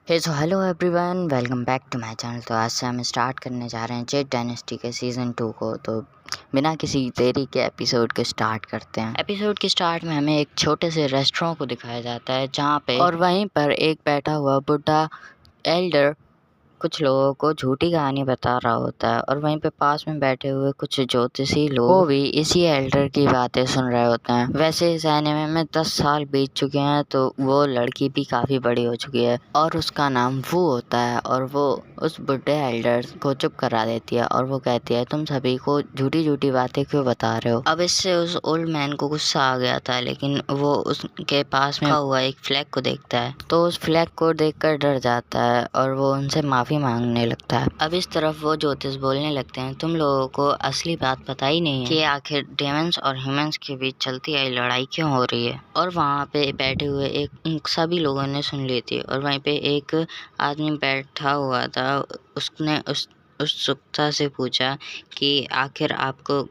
Hello everyone, welcome back to my channel. तो आज से हम स्टार्ट करने जा रहे हैं जेड डायनेस्टी के सीज़न 2 को। तो बिना किसी देरी के एपिसोड के स्टार्ट करते हैं। एपिसोड के स्टार्ट में हमें एक छोटे से रेस्टोरेंट को दिखाया जाता है जहाँ पे और वहीं पर एक बैठा हुआ बुढ़ा एल्डर कुछ लोगों को झूठी कहानी बता रहा होता है और वहीं पे पास में बैठे हुए कुछ ज्योतिषी लोग वो भी इसी एल्डर की बातें सुन रहे होते हैं। वैसे इस एनिमे में 10 साल बीत चुके हैं तो वो लड़की भी काफ़ी बड़ी हो चुकी है और उसका नाम वू होता है और वो उस बुढ़े एल्डर को चुप करा देती है और वो कहती है, तुम सभी को झूठी झूठी बातें क्यों बता रहे हो। अब इससे उस ओल्ड मैन को गुस्सा आ गया था, लेकिन वो उसके पास में हुआ एक फ्लैग को देखता है तो उस फ्लैग को देखकर डर जाता है और वो उनसे माफ़ी मांगने लगता है। अब इस तरफ वो ज्योतिष बोलने लगते हैं, तुम लोगों को असली बात पता ही नहीं है कि आखिर डेमंस और ह्यूमंस के बीच चलती आई लड़ाई क्यों हो रही है। और वहाँ पे बैठे हुए एक सभी लोगों ने सुन ली थी और वहीं पे एक आदमी बैठा हुआ था, उसने उस उत्सुकता से पूछा कि आखिर आपको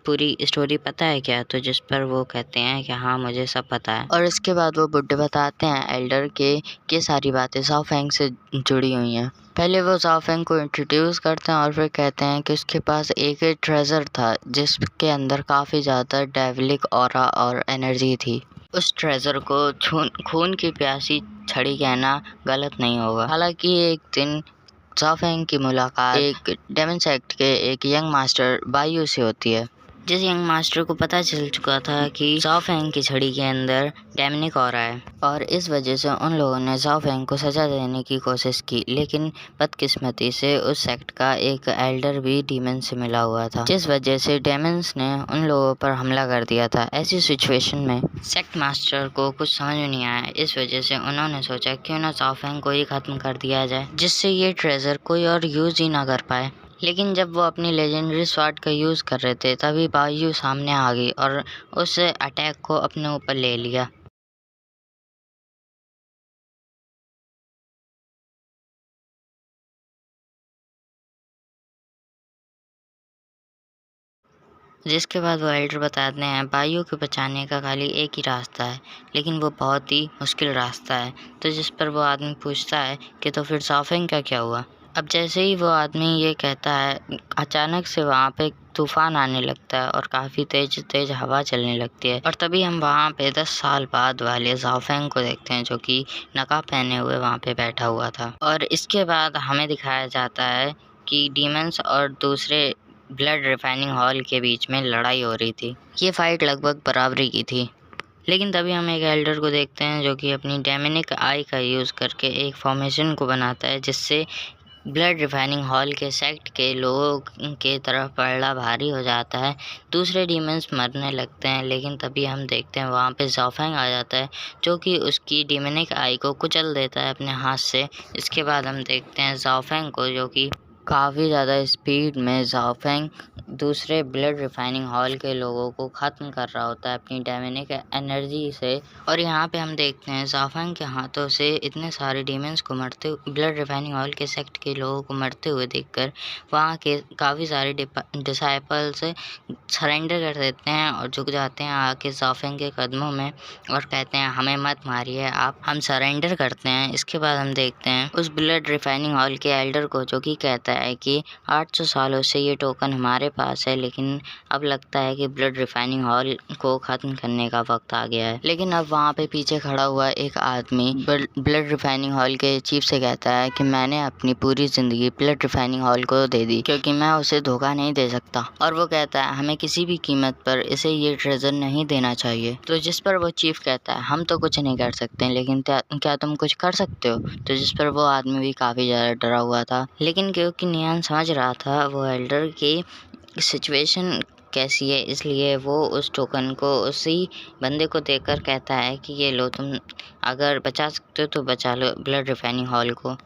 पूरी स्टोरी पता है क्या। तो जिस पर वो कहते हैं कि हाँ मुझे सब पता है। और इसके बाद वो बुड्ढे बताते हैं एल्डर के ये सारी बातें ज़ाओ फेंग से जुड़ी हुई हैं। पहले वो ज़ाओ फेंग को इंट्रोड्यूस करते हैं और फिर कहते हैं कि उसके पास एक ट्रेजर था जिसके अंदर काफ़ी ज़्यादा डेविलिक ऑरा और एनर्जी थी। उस ट्रेजर को खून की प्यासी छड़ी कहना गलत नहीं होगा। हालांकि एक दिन ज़ाओ फेंग की मुलाकात एक डेमन सेक्ट के एक यंग मास्टर बायू से होती है। जिस यंग मास्टर को पता चल चुका था कि ज़ाओ फेंग की छड़ी के अंदर डेमनिक हो रहा है और इस वजह से उन लोगों ने ज़ाओ फेंग को सजा देने की कोशिश की, लेकिन बदकिस्मती से उस सेक्ट का एक एल्डर भी डीमन से मिला हुआ था, जिस वजह से डेमन्स ने उन लोगों पर हमला कर दिया था। ऐसी सिचुएशन में सेक्ट मास्टर को कुछ समझ में नहीं आया, इस वजह से उन्होंने सोचा क्यों ना ज़ाओ फेंग को ही खत्म कर दिया जाए जिससे ये ट्रेजर कोई और यूज ही ना कर पाए। लेकिन जब वो अपनी लेजेंडरी स्वॉर्ड का यूज़ कर रहे थे तभी बायू सामने आ गई और उस अटैक को अपने ऊपर ले लिया। जिसके बाद वो एल्डर बताते हैं बायू को बचाने का खाली एक ही रास्ता है, लेकिन वो बहुत ही मुश्किल रास्ता है। तो जिस पर वो आदमी पूछता है कि तो फिर ज़ाओ फेंग का क्या हुआ। अब जैसे ही वो आदमी ये कहता है, अचानक से वहाँ पे तूफान आने लगता है और काफ़ी तेज तेज हवा चलने लगती है और तभी हम वहाँ पे 10 साल बाद वाले ज़ाओ फेंग को देखते हैं जो कि नकाब पहने हुए वहाँ पे बैठा हुआ था। और इसके बाद हमें दिखाया जाता है कि डीमंस और दूसरे ब्लड रिफाइनिंग हॉल के बीच में लड़ाई हो रही थी। ये फाइट लगभग बराबरी की थी, लेकिन तभी हम एक एल्डर को देखते हैं जो कि अपनी डेमनिक आई का यूज़ करके एक फॉर्मेशन को बनाता है जिससे ब्लड रिफाइनिंग हॉल के सेक्ट के लोगों के तरफ पड़ना भारी हो जाता है। दूसरे डीमंस मरने लगते हैं, लेकिन तभी हम देखते हैं वहाँ पे ज़ाओ फेंग आ जाता है जो कि उसकी डेमनिक आई को कुचल देता है अपने हाथ से। इसके बाद हम देखते हैं ज़ाओ फेंग को जो कि काफ़ी ज़्यादा स्पीड में ज़ाओ फेंग दूसरे ब्लड रिफाइनिंग हॉल के लोगों को ख़त्म कर रहा होता है अपनी डेमनिक एनर्जी से। और यहाँ पे हम देखते हैं ज़ाओ फेंग के हाथों से इतने सारे डीमंस को मरते ब्लड रिफाइनिंग हॉल के सेक्ट के लोगों को मरते हुए देखकर वहाँ के काफ़ी सारे डिसाइपल्स सरेंडर कर देते हैं और झुक जाते हैं आके ज़ाओ फेंग के कदमों में और कहते हैं हमें मत मारिए आप, हम सरेंडर करते हैं। इसके बाद हम देखते हैं उस ब्लड रिफाइनिंग हॉल के एल्डर को जो कि कहता है कि 800 सालों से ये टोकन हमारे पास है, लेकिन अब लगता है कि ब्लड रिफाइनिंग हॉल को ख़त्म करने का वक्त आ गया है। लेकिन अब वहाँ पे पीछे खड़ा हुआ एक आदमी ब्लड रिफाइनिंग हॉल के चीफ से कहता है कि मैंने अपनी पूरी ज़िंदगी ब्लड रिफाइनिंग हॉल को दे दी क्योंकि मैं उसे धोखा नहीं दे सकता। और वो कहता है हमें किसी भी कीमत पर इसे ये ट्रेजर नहीं देना चाहिए। तो जिस पर वो चीफ कहता है हम तो कुछ नहीं कर सकते, लेकिन क्या तुम कुछ कर सकते हो। तो जिस पर वो आदमी भी काफ़ी ज़्यादा डरा हुआ था, लेकिन क्योंकि नियान समझ रहा था वो एल्डर की सिचुएशन कैसी है, इसलिए वो उस टोकन को उसी बंदे को देकर कहता है कि ये लो, तुम अगर बचा सकते हो तो बचा लो ब्लड रिफाइनिंग हॉल को।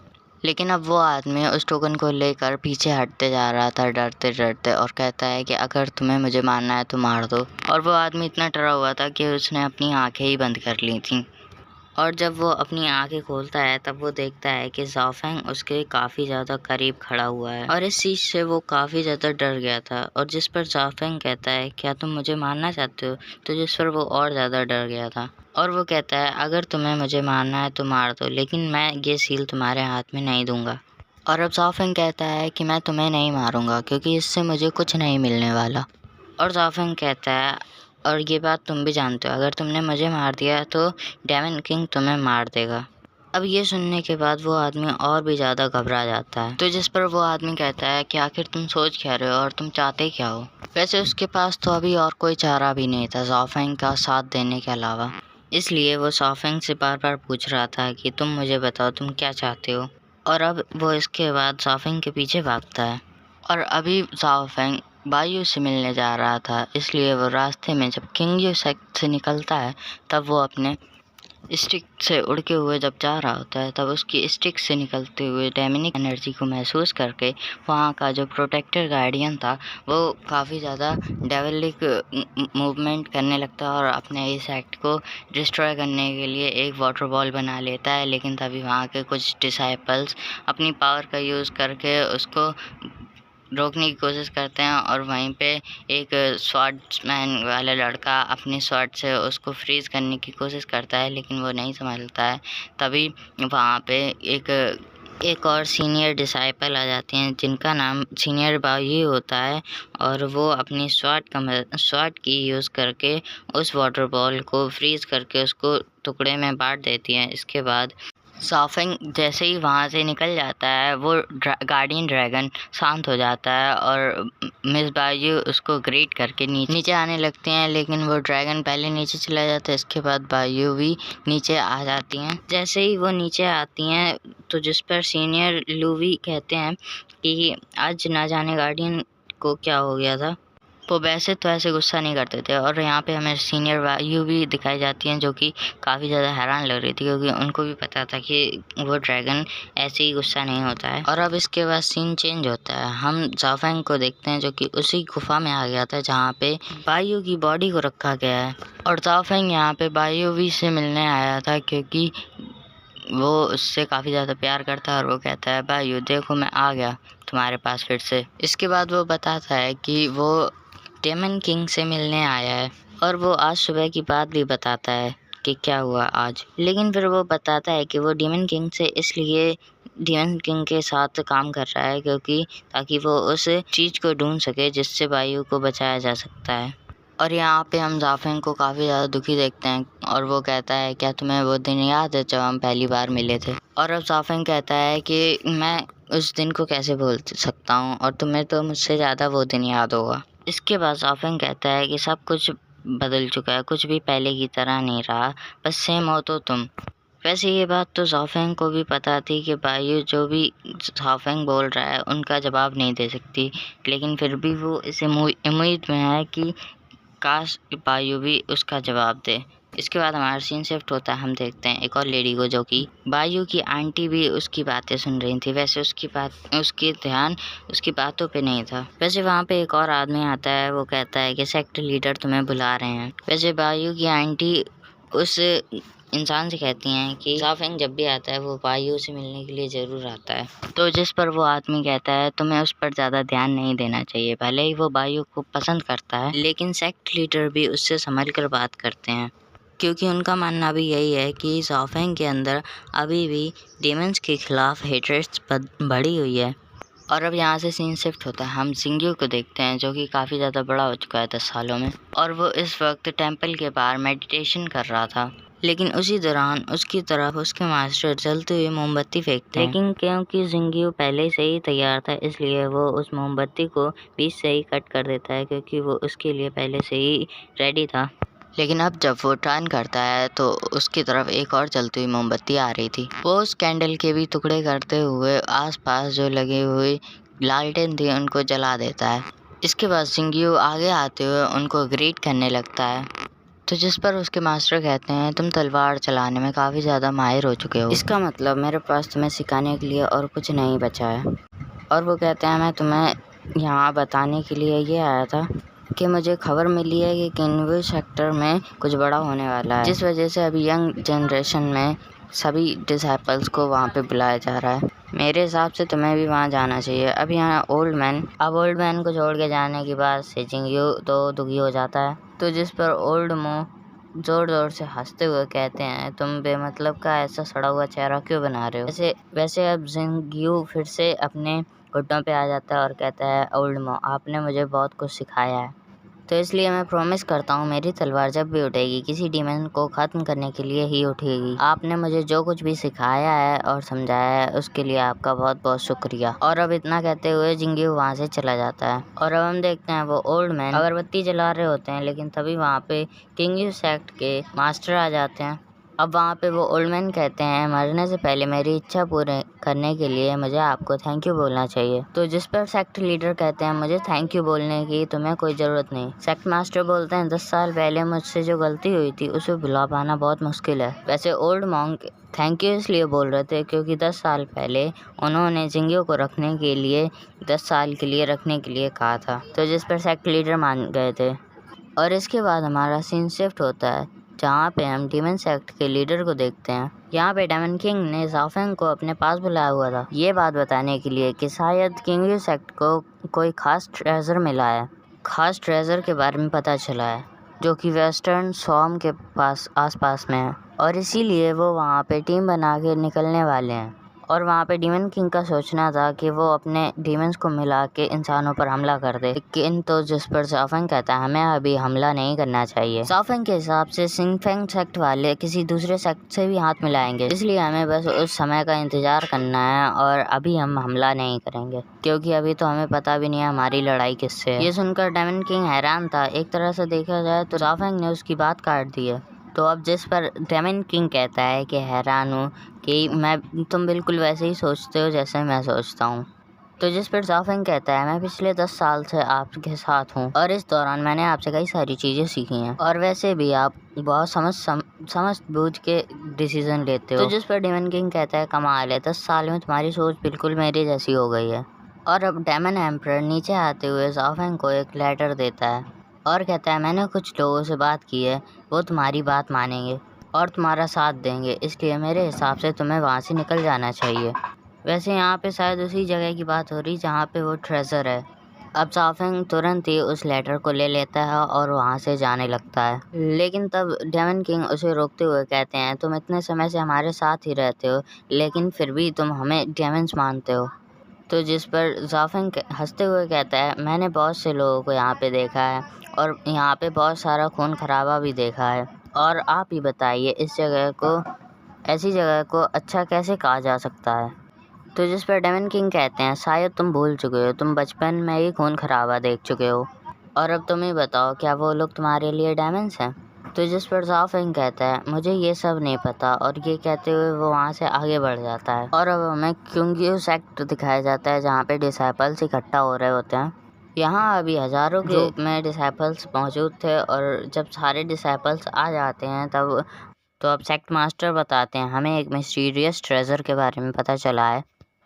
लेकिन अब वो आदमी उस टोकन को लेकर पीछे हटते जा रहा था डरते डरते और कहता है कि अगर तुम्हें मुझे मारना है तो मार दो। और वो आदमी इतना डरा हुआ था कि उसने अपनी आंखें ही बंद कर ली थी। और जब वो अपनी आंखें खोलता है तब वो देखता है कि ज़ाओफेंग उसके काफ़ी ज़्यादा करीब खड़ा हुआ है और इस चीज़ से वो काफ़ी ज़्यादा डर गया था। और जिस पर ज़ाओफेंग कहता है, क्या तुम मुझे मारना चाहते हो? तो जिस पर वो और ज़्यादा डर गया था और वो कहता है, अगर तुम्हें मुझे मारना है तो मार दो, लेकिन मैं ये सील तुम्हारे हाथ में नहीं दूंगा। और अब ज़ाओफेंग कहता है कि मैं तुम्हें नहीं मारूंगा क्योंकि इससे मुझे कुछ नहीं मिलने वाला। और ज़ाओफेंग कहता है, और ये बात तुम भी जानते हो, अगर तुमने मुझे मार दिया तो डेमन किंग तुम्हें मार देगा। अब ये सुनने के बाद वो आदमी और भी ज़्यादा घबरा जाता है। तो जिस पर वो आदमी कहता है कि आखिर तुम सोच क्या रहे हो और तुम चाहते क्या हो? वैसे उसके पास तो अभी और कोई चारा भी नहीं था ज़ाओफेंग का साथ देने के अलावा, इसलिए वो ज़ाओफेंग से बार बार पूछ रहा था कि तुम मुझे बताओ तुम क्या चाहते हो। और अब वो इसके बाद ज़ाओफेंग के पीछे भागता है। और अभी ज़ाओफेंग बायू से मिलने जा रहा था, इसलिए वो रास्ते में जब किंगयू सेक्ट से निकलता है तब वो अपने स्टिक से उड़ के हुए जब जा रहा होता है तब उसकी स्टिक से निकलते हुए डेमनिक एनर्जी को महसूस करके वहाँ का जो प्रोटेक्टर गार्डियन था वो काफ़ी ज़्यादा डेवलिक मूवमेंट करने लगता है और अपने इस एक्ट को डिस्ट्रॉय करने के लिए एक वाटर बॉल बना लेता है। लेकिन तभी वहाँ के कुछ डिसाइपल्स अपनी पावर का यूज़ करके उसको रोकने की कोशिश करते हैं और वहीं पे एक स्वॉर्ड्समैन वाला लड़का अपने स्वॉर्ड से उसको फ्रीज़ करने की कोशिश करता है, लेकिन वो नहीं संभलता है। तभी वहाँ पे एक और सीनियर डिसाइपल आ जाते हैं जिनका नाम सीनियर बायू होता है और वो अपनी स्वॉर्ड की यूज़ करके उस वाटर बॉल को फ्रीज़ करके उसको टुकड़े में बाँट देती हैं। इसके बाद ज़ाओफेंग जैसे ही वहाँ से निकल जाता है वो गार्डियन ड्रैगन शांत हो जाता है और मिस बायू उसको ग्रीट करके नीचे आने लगते हैं, लेकिन वो ड्रैगन पहले नीचे चला जाता है। इसके बाद बायू भी नीचे आ जाती हैं। जैसे ही वो नीचे आती हैं तो जिस पर सीनियर लूवी कहते हैं कि आज ना जाने गार्डियन को क्या हो गया था। वो वैसे तो ऐसे गुस्सा नहीं करते थे और यहाँ पे हमें सीनियर बायू भी दिखाई जाती हैं जो कि काफ़ी ज़्यादा हैरान लग रही थी क्योंकि उनको भी पता था कि वो ड्रैगन ऐसे ही गुस्सा नहीं होता है। और अब इसके बाद सीन चेंज होता है, हम ज़ाओफेंग को देखते हैं जो कि उसी गुफा में आ गया था जहाँ पे बायू की बॉडी को रखा गया है। और ज़ाओफेंग यहाँ पे बायू से मिलने आया था क्योंकि वो उससे काफ़ी ज़्यादा प्यार करता है और वो कहता है, बायू देखो मैं आ गया तुम्हारे पास फिर से। इसके बाद वो बताता है कि वो डेमन किंग से मिलने आया है और वो आज सुबह की बात भी बताता है कि क्या हुआ आज। लेकिन फिर वो बताता है कि वो डेमन किंग से इसलिए डेमन किंग के साथ काम कर रहा है क्योंकि ताकि वो उस चीज़ को ढूंढ सके जिससे बायू को बचाया जा सकता है। और यहाँ पे हम ज़ाओफेंग को काफ़ी ज़्यादा दुखी देखते हैं और वो कहता है, क्या तुम्हें वो दिन याद है जब हम पहली बार मिले थे? और अब ज़ाओफेंग कहता है कि मैं उस दिन को कैसे भूल सकता हूँ और तुम्हें तो मुझसे ज़्यादा वो दिन याद होगा। इसके बाद ज़ाओफेंग कहता है कि सब कुछ बदल चुका है, कुछ भी पहले की तरह नहीं रहा, बस सेम हो तो तुम। वैसे ये बात तो ज़ाओफेंग को भी पता थी कि बायू जो भी ज़ाओफेंग बोल रहा है उनका जवाब नहीं दे सकती, लेकिन फिर भी वो इस उम्मीद में है कि काश बायू भी उसका जवाब दे। इसके बाद हमारा सीन शिफ्ट होता है, हम देखते हैं एक और लेडी को जो कि बायू की आंटी भी उसकी बातें सुन रही थी। वैसे उसकी ध्यान उसकी बातों पे नहीं था। वैसे वहाँ पे एक और आदमी आता है, वो कहता है कि सेक्टर लीडर तुम्हें बुला रहे हैं। वैसे बायू की आंटी उस इंसान से कहती हैं कि ज़ाओफेंग जब भी आता है वो बायू से मिलने के लिए ज़रूर आता है। तो जिस पर वो आदमी कहता है तुम्हें उस पर ज़्यादा ध्यान नहीं देना चाहिए, भले ही वो बायू को पसंद करता है लेकिन सेक्ट लीडर भी उससे संभल कर बात करते हैं क्योंकि उनका मानना भी यही है कि ज़ाओफेंग के अंदर अभी भी डेमन्स के खिलाफ हेट्रेड्स बढ़ी हुई है। और अब यहाँ से सीन शिफ्ट होता है, हम जिंगयू को देखते हैं जो कि काफ़ी ज़्यादा बड़ा हो चुका है 10 सालों में और वो इस वक्त टेंपल के बाहर मेडिटेशन कर रहा था। लेकिन उसी दौरान उसकी तरफ उसके मास्टर जलते हुए मोमबत्ती फेंकते हैं, लेकिन क्योंकि जिंगयू पहले से ही तैयार था इसलिए वो उस मोमबत्ती को बीच से ही कट कर देता है क्योंकि वो उसके लिए पहले से ही रेडी था। लेकिन अब जब वो टर्न करता है तो उसकी तरफ एक और जलती हुई मोमबत्ती आ रही थी। वो उस कैंडल के भी टुकड़े करते हुए आसपास जो लगे हुए लालटेन थी उनको जला देता है। इसके बाद जिंगयू आगे आते हुए उनको ग्रीट करने लगता है, तो जिस पर उसके मास्टर कहते हैं तुम तलवार चलाने में काफ़ी ज़्यादा माहिर हो चुके हो, इसका मतलब मेरे पास तुम्हें सिखाने के लिए और कुछ नहीं बचा है। और वो कहते हैं मैं तुम्हें यहाँ बताने के लिए ये आया था कि मुझे खबर मिली है कि किन्वू सेक्टर में कुछ बड़ा होने वाला है, जिस वजह से अभी यंग जनरेशन में सभी डिसाइपल्स को वहाँ पे बुलाया जा रहा है। मेरे हिसाब से तुम्हें भी वहाँ जाना चाहिए। अब यहाँ ओल्ड मैन को छोड़ के जाने के बाद से जिंगयू तो दुखी हो जाता है, तो जिस पर ओल्ड मो जोर जोर से हंसते हुए कहते हैं, तुम बेमतलब का ऐसा सड़ा हुआ चेहरा क्यों बना रहे हो। वैसे अब जिंगयू फिर से अपने घुटनों पे आ जाता है और कहता है, ओल्ड मो आपने मुझे बहुत कुछ सिखाया है, तो इसलिए मैं प्रॉमिस करता हूँ मेरी तलवार जब भी उठेगी किसी डीमन को ख़त्म करने के लिए ही उठेगी। आपने मुझे जो कुछ भी सिखाया है और समझाया है उसके लिए आपका बहुत बहुत शुक्रिया। और अब इतना कहते हुए जिंगयू वहाँ से चला जाता है। और अब हम देखते हैं वो ओल्ड मैन अगरबत्ती जला रहे होते हैं, लेकिन तभी वहाँ पे किन्वू सेक्ट के मास्टर आ जाते हैं। अब वहाँ पे वो ओल्ड मैन कहते हैं, मरने से पहले मेरी इच्छा पूरी करने के लिए मुझे आपको थैंक यू बोलना चाहिए। तो जिस पर सेक्ट लीडर कहते हैं, मुझे थैंक यू बोलने की तुम्हें कोई ज़रूरत नहीं। सेक्ट मास्टर बोलते हैं, 10 साल पहले मुझसे जो गलती हुई थी उसे भुला पाना बहुत मुश्किल है। वैसे ओल्ड मॉन्क थैंक यू इसलिए बोल रहे थे क्योंकि 10 साल पहले उन्होंने जिंगयू को रखने के लिए 10 साल के लिए रखने के लिए कहा था, तो जिस पर सेक्ट लीडर मान गए थे। और इसके बाद हमारा सीन शिफ्ट होता है जहाँ पे हम डीमन सेक्ट के लीडर को देखते हैं। यहाँ पे डेमन किंग ने ज़ाओफेंग को अपने पास बुलाया हुआ था, ये बात बताने के लिए कि शायद किन्वू सेक्ट को कोई खास ट्रेजर मिला है। खास ट्रेजर के बारे में पता चला है जो कि वेस्टर्न स्वॉर्म के आसपास में है, और इसीलिए वो वहाँ पे टीम बना के निकलने वाले हैं। और वहाँ पे डीमन किंग का सोचना था कि वो अपने डीमंस को मिला के इंसानों पर हमला कर दे, लेकिन तो जिस पर ज़ाओफेंग कहता है, हमें अभी हमला नहीं करना चाहिए। ज़ाओफेंग के हिसाब से सिंगफेंग सेक्ट वाले किसी दूसरे सेक्ट से भी हाथ मिलाएंगे, इसलिए हमें बस उस समय का इंतजार करना है और अभी हम हमला नहीं करेंगे क्योंकि अभी तो हमें पता भी नहीं है हमारी लड़ाई किससे है। ये सुनकर डेमन किंग हैरान था। एक तरह से देखा जाए तो ज़ाओफेंग ने उसकी बात काट दी है। तो अब जिस पर डेमन किंग कहता है कि हैरान हूँ कि तुम बिल्कुल वैसे ही सोचते हो जैसे मैं सोचता हूँ। तो जिस पर ज़ाओफेंग कहता है, मैं पिछले 10 साल से आपके साथ हूँ और इस दौरान मैंने आपसे कई सारी चीज़ें सीखी हैं, और वैसे भी आप बहुत समझ बूझ के डिसीजन लेते हो। तो जिस पर डेमन किंग कहता है, कमाल है, 10 साल में तुम्हारी सोच बिल्कुल मेरी जैसी हो गई है। और अब डेमन एम्परर नीचे आते हुए ज़ाओफेंग को एक लेटर देता है और कहता है, मैंने कुछ लोगों से बात की है, वो तुम्हारी बात मानेंगे और तुम्हारा साथ देंगे, इसलिए मेरे हिसाब से तुम्हें वहाँ से निकल जाना चाहिए। वैसे यहाँ पे शायद उसी जगह की बात हो रही जहाँ पे वो ट्रेजर है। अब ज़ाओफेंग तुरंत ही उस लेटर को ले लेता है और वहाँ से जाने लगता है, लेकिन तब डेमन किंग उसे रोकते हुए कहते हैं, तुम इतने समय से हमारे साथ ही रहते हो लेकिन फिर भी तुम हमें डेमन्स मानते हो। तो जिस पर ज़ाओफेंग हंसते हुए कहता है, मैंने बहुत से लोगों को यहाँ पे देखा है और यहाँ पे बहुत सारा खून खराबा भी देखा है, और आप ही बताइए ऐसी जगह को अच्छा कैसे कहा जा सकता है। तो जिस पर डेमन किंग कहते हैं, शायद तुम भूल चुके हो, तुम बचपन में ही खून खराबा देख चुके हो, और अब तुम ही बताओ क्या वो लोग तुम्हारे लिए डायमंड्स हैं। तो जिस पर ज़ाओफेंग कहता है, मुझे ये सब नहीं पता, और ये कहते हुए वो वहाँ से आगे बढ़ जाता है। और अब हमें किन्वू सेक्ट दिखाया जाता है जहाँ पे डिसाइपल्स इकट्ठा हो रहे होते हैं। यहाँ अभी हज़ारों के रूप में डिसाइपल्स मौजूद थे, और जब सारे डिसाइपल्स आ जाते हैं तब तो अब सेक्ट मास्टर बताते हैं, हमें एक मिस्टीरियस ट्रेजर के बारे में पता चला है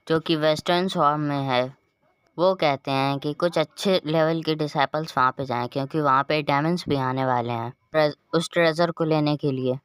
जो कि वेस्टर्न स्वॉर्म में है। वो कहते हैं कि कुछ अच्छे लेवल के डिसाइपल्स वहाँ पे जाएं क्योंकि वहाँ पे डायमंड्स भी आने वाले हैं उस ट्रेजर को लेने के लिए।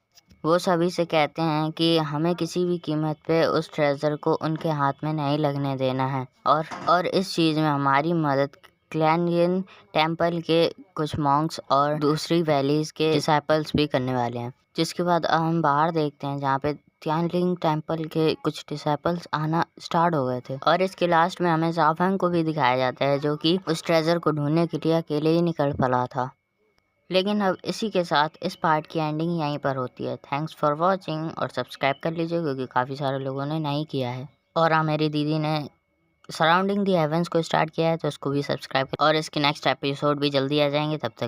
वो सभी से कहते हैं कि हमें किसी भी कीमत पे उस ट्रेजर को उनके हाथ में नहीं लगने देना है, और इस चीज़ में हमारी मदद क्लैनियन टेम्पल के कुछ मॉन्क्स और दूसरी वैलीज के डिसाइपल्स भी करने वाले हैं। जिसके बाद हम बाहर देखते हैं जहाँ पे तियानलिंग टेम्पल के कुछ डिसाइपल्स आना स्टार्ट हो गए थे, और इसके लास्ट में हमें ज़ाओफेंग को भी दिखाया जाता है जो कि उस ट्रेजर को ढूंढने के लिए अकेले ही निकल पड़ा था। लेकिन अब इसी के साथ इस पार्ट की एंडिंग यहीं पर होती है। थैंक्स फॉर वॉचिंग, और सब्सक्राइब कर लीजिए क्योंकि काफ़ी सारे लोगों ने नहीं किया है, और हाँ मेरी दीदी ने सराउंडिंग दी हेवंस को स्टार्ट किया है तो उसको भी सब्सक्राइब, और इसके नेक्स्ट एपिसोड भी जल्दी आ जाएंगे। तब तक